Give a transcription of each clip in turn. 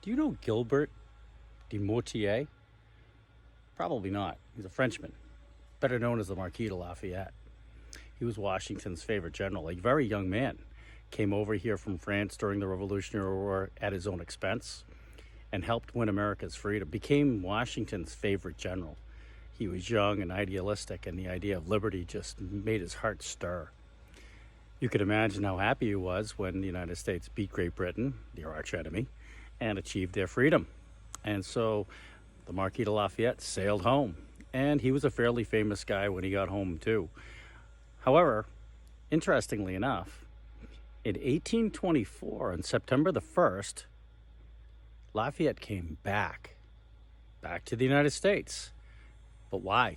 Do you know Gilbert de Mortier? Probably not. He's a Frenchman, better known as the Marquis de Lafayette. He was Washington's favorite general, a very young man. Came over here from France during the Revolutionary War at his own expense and helped win America's freedom. Became Washington's favorite general. He was young and idealistic, and the idea of liberty just made his heart stir. You could imagine how happy he was when the United States beat Great Britain, their arch enemy, and achieved their freedom. And so the Marquis de Lafayette sailed home, and he was a fairly famous guy when he got home too. However, interestingly enough, in 1824, on September the 1st, Lafayette came back to the United States. But why?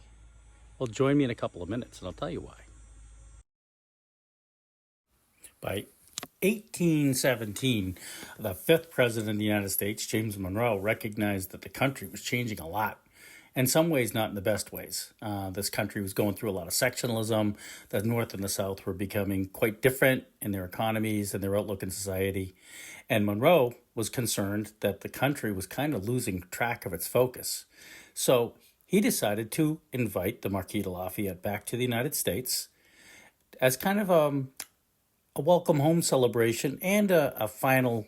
Well, join me in a couple of minutes and I'll tell you why. By 1817, the fifth president of the United States, James Monroe, recognized that the country was changing a lot. In some ways, not in the best ways. This country was going through a lot of sectionalism. The North and the South were becoming quite different in their economies and their outlook in society. And Monroe was concerned that the country was kind of losing track of its focus. So he decided to invite the Marquis de Lafayette back to the United States as kind of a welcome home celebration and a final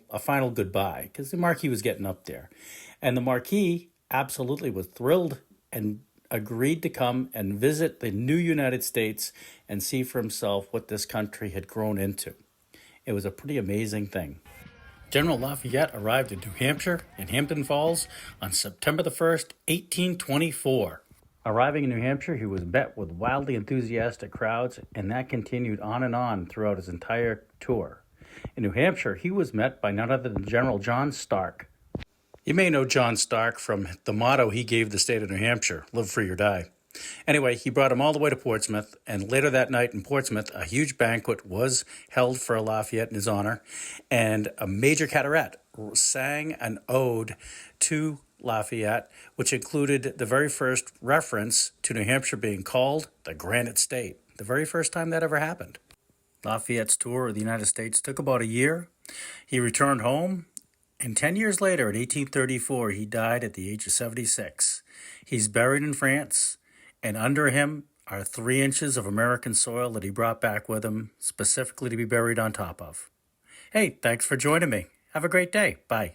goodbye, because the Marquis was getting up there. And the Marquis absolutely was thrilled and agreed to come and visit the new United States and see for himself what this country had grown into. It was a pretty amazing thing. General Lafayette arrived in New Hampshire in Hampton Falls on September the 1st, 1824. Arriving in New Hampshire, he was met with wildly enthusiastic crowds, and that continued on and on throughout his entire tour. In New Hampshire, he was met by none other than General John Stark. You may know John Stark from the motto he gave the state of New Hampshire, live free or die. Anyway, he brought him all the way to Portsmouth, and later that night in Portsmouth, a huge banquet was held for Lafayette in his honor, and a major cabaret sang an ode to Lafayette, which included the very first reference to New Hampshire being called the Granite State, the very first time that ever happened. Lafayette's tour of the United States took about a year. He returned home, and 10 years later, in 1834, he died at the age of 76. He's buried in France, and under him are 3 inches of American soil that he brought back with him, specifically to be buried on top of. Hey, thanks for joining me. Have a great day. Bye.